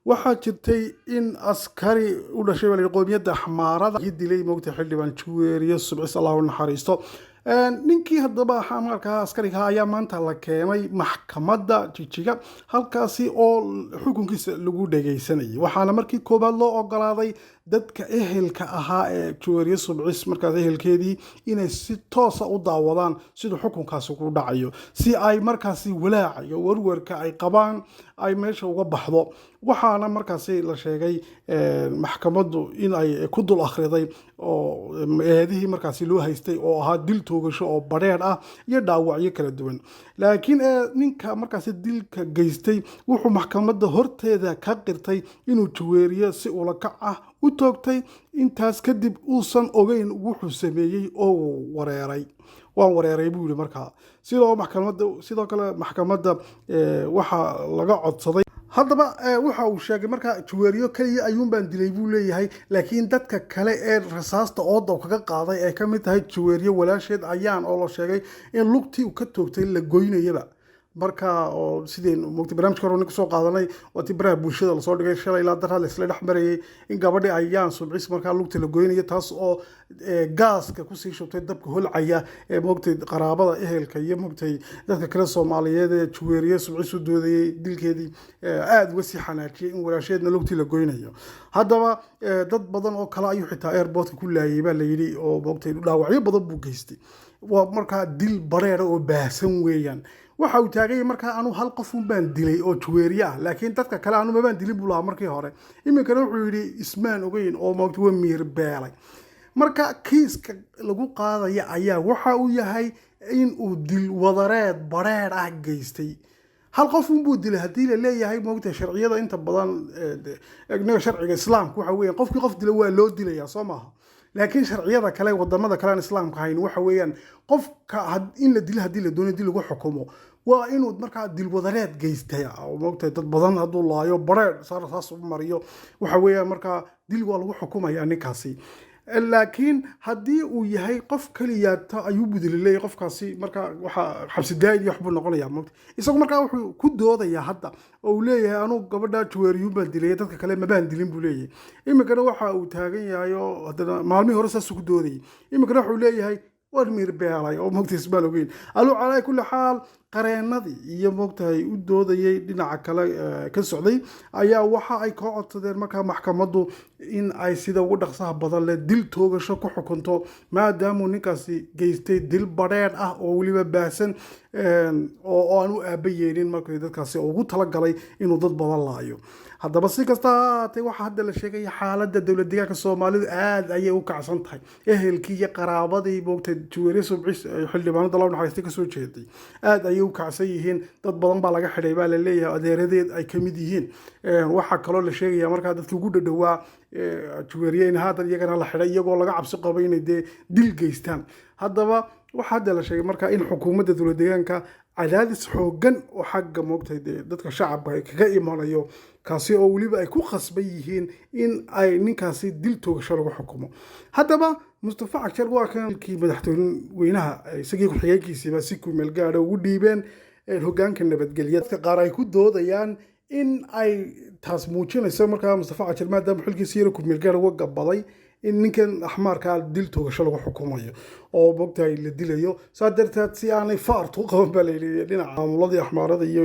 waxaa jirtay in askari u dhashay qowmiyadda xamaarada dilay moogtay xildhibaan Juweeriye Subcis Allah u naxariisto ninkii haddaba markaa askariga ayaa maanta la keenay maxkamadda Jigjiga halkaasi oo xukunkiisa lagu dhageysanayay waxaana markii koobaad loo ogolaaday dadka ehelka ahaa ee Juweeriye Subcis markaas ehelkeedii inay si toos ah u daawadaan sida xukunkaasi ku dhacayo si ay markaasi walaac iyo warwarka ay qabaan ay meesha uga baxdo waxaana markaasi la sheegay maxkamaddu in ay ku dul akhriday oo eedihii markaasi loo haystay oo ahaa dil toogasho oo badheer ah iyo dhaawacyo kala duwan laakiin ninka markaasi dilka geystay wuxuu maxkamadda horteeda ka qirtay inuu Juweeriye si ula kac ah u toogtay intaas kadib uusan ogeyn wuxuu sameeyay oo wareeray waan wareeray buu yiri markaa sidoo kale maxkamadda waxa laga codsaday haddaba waxa uu sheegay markaa Juweeriye kaliya ayuun baan dilay buu leeyahay laakiin dadka kale ee rasaasta ooda kaga qaaday ay ka mid tahay Juweeriye walaasheed ayaan oo la sheegay in lugtii uu ka toogtay la goynayaba marka oo sideen moogtay barnaamijka hore soo qaadanay oo tibaraha bulshada la soo dhigay shalay ilaa darada la isla dhaxmarayay in gabadhi ayaan Subcis marka lugta la goynayo taas oo gaaska ku sii shubtay dabka holcaya ee moogtay qaraabada ehelka iyo moogtay dadka kale Soomaaliyeed ee Juweeriye Subcis u doodayay dilkeedii aad wasi xanaajiyay in walaasheedna lugtii la goynayo haddaba dad badan oo kala ayuu xitaa airportka ku laayay baa la yiri oo moogtay dhaawacyo badan buu geystay waa marka dil bareer oo baahsan weeyaan waxa uu taagay markaa aanu hal qof baan dilay oo Juweeriye ah laakiin dadka kale aanu baan dilin buu lahaa markii hore iminkana wuxuu yiri ismaan ogeyn oo moogtay waa miir beelay marka kiiska lagu qaadaya ayaa waxa uu yahay in uu dil wadareed bareer ah geystay hal qof buu dilay hadii la leeyahay moogtay sharciyada inta badan sharciga islaamka waxa weeyaan qofkii qof dilay waa loo dilayaa Soomaha laakiin sharciyada kale wadamada kale islaamka hayn waxa weeyaan qofka in la dilo hadii la doonayo dil lagu xukumo waa inuu markaa dil wadareed geystay oo moogtay dad badan haduu laayo bareer saas u mariyo waxa weeyaan markaa dil waa lagu xukumayaa ninkaasi laakiin hadii uu yahay qof kaliya ayuu budilay qofkaasi marka waxa xabsi daa'id waxbu noqonaya moogtay isagu marka wuxuu ku doodaya hadda oo leeyahay anu gabadha Juweeriye baan dilay dadka kale ma baan dilin buu leeyahay iminkana waxa uu taagan yahay oo hadana maalmii hore saas ku dooday iminkana wuxuu leeyahay war miir beelay oo moogtay isbaan ogeyn alu calay kulli xaal qareenadii iyo moogtay u doodayay dhinaca kale ka socday ayaa waxa ay ka codsadeen markaa maxkamaddu in ay sida ugu dhaqsaha badan leh dil toogasho ku xukunto maadaama ninkaasi geystay dil badheer ah oo waliba baahsan oo aanu aabayeelin markay dadkaasi ugu tala galay inuu dad badan laayo haddaba si kasta waxa hadda la sheegay xaaladda dawladda deegaanka Soomaalidu aad ayay u kacsan tahay ehelkii iyo qaraabadii moogtay Juweeriye Subcis xildhibaanada Allah naxariistay ka soo jeeday aad ayay u kacsan yihiin dad badan baa laga xidhay baa la leeyahay adeeradeed ay kamid yihiin waxa kale la sheegaya marka dadkii ugu dhadhawaa Juweeriye in haatan iyagana la xidhay iyagoo laga cabsi qabo inay dil geystaan haddaba waxa hadda la sheegay marka in xukuumadda dawladda deegaanka cadaadis xoogan oo xagga moogtay dadka shacabka kaga imanayo kaasi oo waliba ay ku khasban yihiin in ay ninkaasi dil toogasho lagu xukumo haddaba Mustafa Cagshar waa kii madaxweynaha isagii ku xigeenkiisa si ku meel gaar ugu dhiibeen hoggaanka nabadgelyada qaar ay ku doodayaan in ay taas muujinayso markaa Mustafa Cagshar maadaama xilkiisa yar ku meel gaar uga gabaday in ninkan axmaarka dil toogasho lagu xukumayo oo moogtay la dilayo saadartaad si aanay faartu qaban baa leeyahay dhinaca maamuladii axmaarada iyo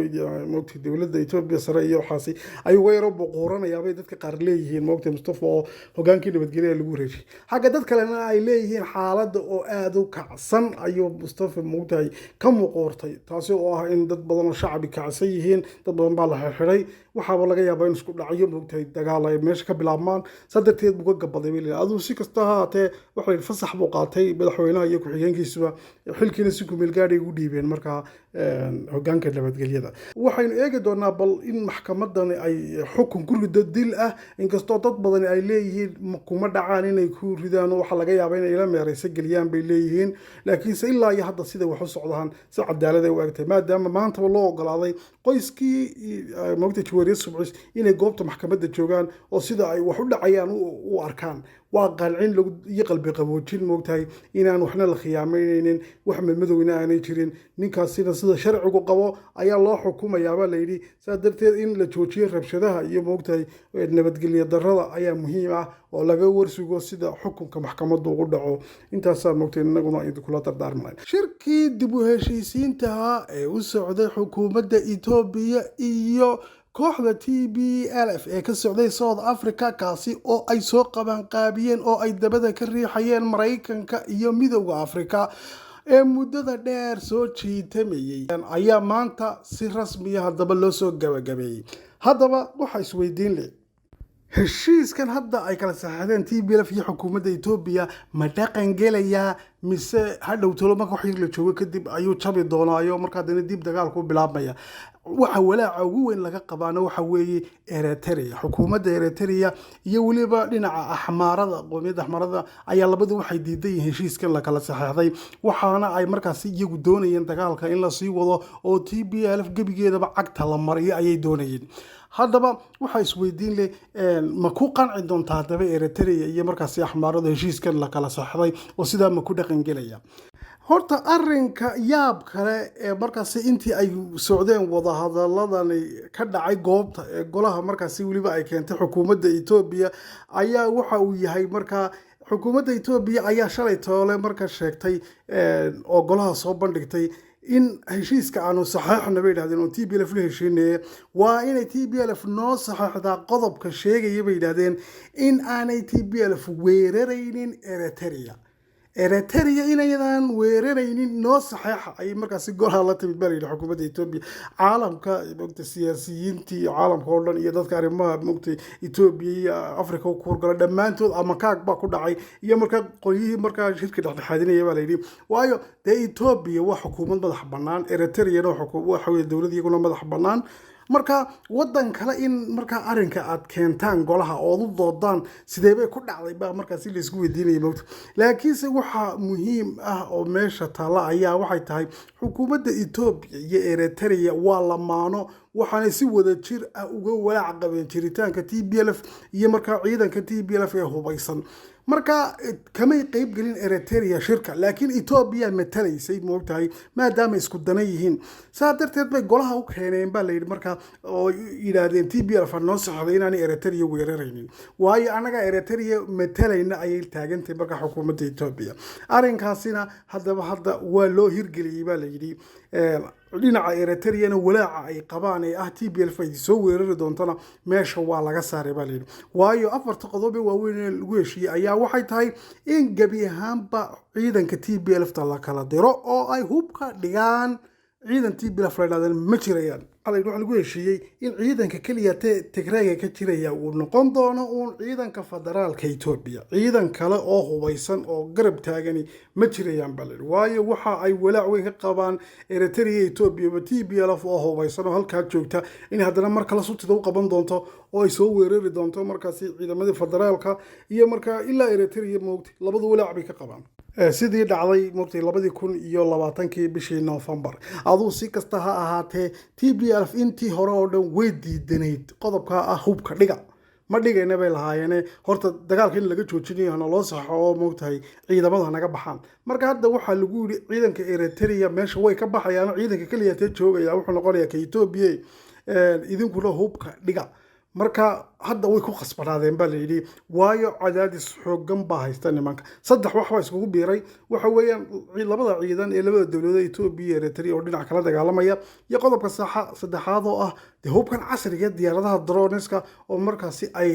moogtay dawladda Itoobiya sare iyo waxaasi ay weero boqoranayaan bay dadka qaar leeyihiin moogtay Mustafa oo hogaankii nabadgelyada lagu reeyay xagga dad kalena ay leeyihiin xaaladda oo aad u kacsan ayuu Mustafa moogtay ka muuqortay taasi oo ah in dad badan oo shacbi kacsan yihiin dad badan baa la xirxiray waxaaba laga yaabaa in isku dhacyo moogtay dagaal ay meesha ka bilaabmaan sadarteed buu ka gabaday aduu si kasta haatee waxay fasax buu qaatay madaxweynaha iyo ku xigeenkiisuba xilkiina si ku meel gaar ay u dhiibeen marka hoggaanka nabadgelyada waxaynu eegi doonaa bal in maxkamadan ay xukun ku rido dil ah inkastoo dad badan ay leeyihiin kuma dhacaan inay ku ridaan waxa laga yaabaa inay la meeraysa galiyaan bay leeyihiin laakiin se ilaa iyo hadda sida wax u socdaan si cadaalad ay u egtay maadaama maanta loo ogolaaday qoyskii moogtay juweeriye subcis inay goobta maxkamadda joogaan oo sida ay wax u dhacayaan u arkaan waa qancin iyo qalbi qaboojin moogtahay inaan waxna la khiyaameynaynin wax madmadowna aanay jirin ninkaasina sida sharcigu qabo ayaa loo xukumayaabaa layidhi saa darteed in la joojiyo rabshadaha iyo moogtahay nabadgelyo darrada ayaa muhiim ah oo laga warsugo sida xukunka maxkamaddu ugu dhaco intaasaa moogtay inaguna idinkula dardaarmay shirkii dib u heshiisiintaha ee u socday xukuumadda Itoobiya iyo kooxda TPLF ee ka socday South Africa kaasi oo ay soo qabanqaabiyeen oo ay dabada ka riixayeen Mareykanka iyo Midowga Afrika ee muddada dheer soo jiitamayay ayaa maanta si rasmi ah haddaba loo soo gabagabeeyay haddaba waxa isweydiin leh heshiiskan hadda ay kala saxaadeen TPLF iyo xukuumadda Itoobiya ma dhaqan gelayaa mise hadhow tolo marka wax la joogo kadib ayuu jabi doonaayo marka dana dib dagaalku bilaabmaya waxa walaaca ugu weyn laga qabaana waxa weeye Eritrea xukuumadda Eritrea iyo waliba dhinaca axmaarada qoomiyadda axmaarada ayaa labadu waxay diiday heshiiskan la kala saxaaday waxaana ay markaas iyagu doonayeen dagaalka in la sii wado oo TPLF gabigeedaba cagta la mariyo ayay doonayeen haddaba waxa isweydiin leh ma ku qanci doontaa haddaba Eritrea iyo markaas axmaarada heshiiskan la kala saxday oo sidaa ma ku dhaqan gelaya horta arrinka yaab kale ee markaas intii ay socdeen wada hadaladani ka dhacay goobta ee golaha markaas waliba ay keentay xukuumadda Itoobiya ayaa waxa uu yahay marka xukuumadda Itoobiya ayaa shalay toole marka sheegtay oo golaha soo bandhigtay in heshiiska aanu saxeexna bay yiraahdeen oo TPLF la heshiinay waa inay TPLF noo saxeexda qodobka sheegaya bay yiraahdeen in aanay TPLF weeraraynin Eritrea inaydaan weeraraynin noo saxeexa ay markaas golaha la timid baa yidhi xukuumadda Itoobiya caalamka moogta siyaasiyiintii caalamka oo dhan iyo dadka arrimaha moogta Itoobiya iyo Afrika ku horgala dhammaantood ama kaag baa ku dhacay iyo marka qolyihii marka shirka dhexdhexaadinaya baa layidhi waayo dee Itoobiya waa xukuumad madax bannaan Eritrea waxa weeye dowlad iyaguna madax bannaan marka wadan kale in marka arrinka aad keentaan golaha oo u doodaan sidee bay ku dhacday baa markaas la isku weydiinayay moogta laakiinse waxa muhiim ah oo meesha taala ayaa waxay tahay xukuumadda Itoobiya iyo Eritrea waa lamaano waxaanay si wada jir ah uga walaac qabeen jiritaanka TPLF iyo marka ciidanka TPLF ee hubaysan marka kamay qayb galin Eritrea shirka laakiin Itoobiya matalaysay moogtahay maadaama isku dana yihiin saa darteed bay golaha u keeneen baa layidhi marka oo yiraahdeen TPLF noo saxday inaanay Eritrea weeraraynin waayo anaga Eritrea matalayna ayay taagantay marka xukuumadda Itoobiya arrinkaasina hadda waa loo hirgeliyay baa layidhi dhinaca Eritrea walaaca ay qabaan ee ah TPLF ay soo weerari doontana meesha waa laga saaray baa layidhi waayo afarta qodob ee waaweyn ee lagu heshiiyay ayaa waxay tahay in gabi ahaanba ciidanka TPLF la kala diro oo ay hubka dhigaan ciidan TPLF la yidhahdeen ma jirayaan waxa lagu heshiiyey in ciidanka kaliya Tigreega ka jiraya uu noqon doono ciidanka federaalka Itoobiya ciidan kale oo hubaysan oo garab taagani ma jirayaan bal waayo waxa ay walaac weyn ka qabaan Eritrea Itoobiya TPLF oo hubaysan oo halka joogta in haddana marka la sutida u qaban doonto oo ay soo weerari doonto markaas ciidamada federaalka iyo marka ilaa Eritrea moogtay labadu walaac bay ka qabaan sidii dhacday moogtay 2020 bishii November aduu si kasta ha ahaatee TPLF intii hore oo dhan way diidanayd qodobka ah hubka dhiga ma dhigayna bay lahaayeen horta dagaalka in laga joojinayo loo saxo oo moogtahay ciidamada naga baxaan marka hadda waxa lagu yiri ciidanka Eritrea meesha way ka baxayaan ciidanka kaliya joogaya wuxuu noqonayaa ka Itoobiya idinkuna hubka dhiga marka hadda way ku qasbanaadeen baa layidhi waayo cadaadis xoogan baa haysta nimanka saddex wax waa iskugu biiray waxa weeyaan labada ciidan ee labada dowladda Itoobiya iyo Eritrea oo dhinac kala dagaalamaya iyo qodobka saddexaad oo ah hubkan casriga diyaaradaha droneska oo markaasi ay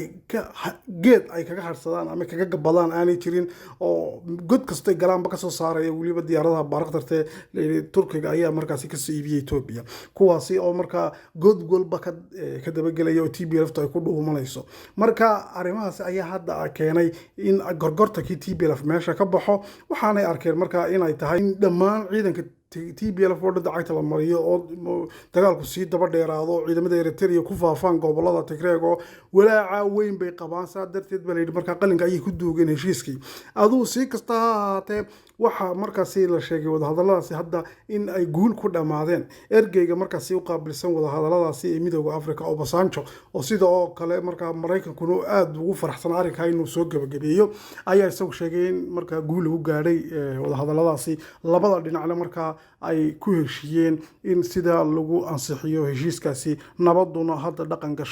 geed ay kaga harsadaan ama kaga gabadaan aanay jirin oo god kasta galaanba ka soo saaraya waliba diyaaradaha baaraqtarta Turkiga ayaa markaasi ka soo iibiyay Itoobiya kuwaasi oo marka god walba ka dabagelaya oo TPLF ay ku dhuumanayso marka arrimahaas ayaa hadda keenay in gorgortakii TPLF meesha ka baxo waxaanay arkeen marka inay tahay in dhammaan ciidanka TPLF oo dacayta la mariyo oo dagaalku sii daba dheeraado ciidamada Eritrea ku faafaan gobolada Tigreega walaaca weyn bay qabaan saa darteed baa layidhi marka qalinka ayay ku duugeen heshiiskii aduu si kasta ha ahaatee waxaa markaasi la sheegay wadahadalladaasi hadda in ay guul ku dhammaadeen. ergeyga markaasi u qaabilsan wadahadalladaasi ee midooda Afrika Obasanjo oo sida oo kale markaa Mareykankuna aad ugu faraxsan arrinka inuu soo gabagabeeyo ayaa isagu sheegay in markaa guul lagu gaadhay wadahadalladaasi labada dhinacna markaa ay ku heshiiyeen in sida lagu ansixiyo heshiiskaasi nabaduna hadda dhaqan gashay.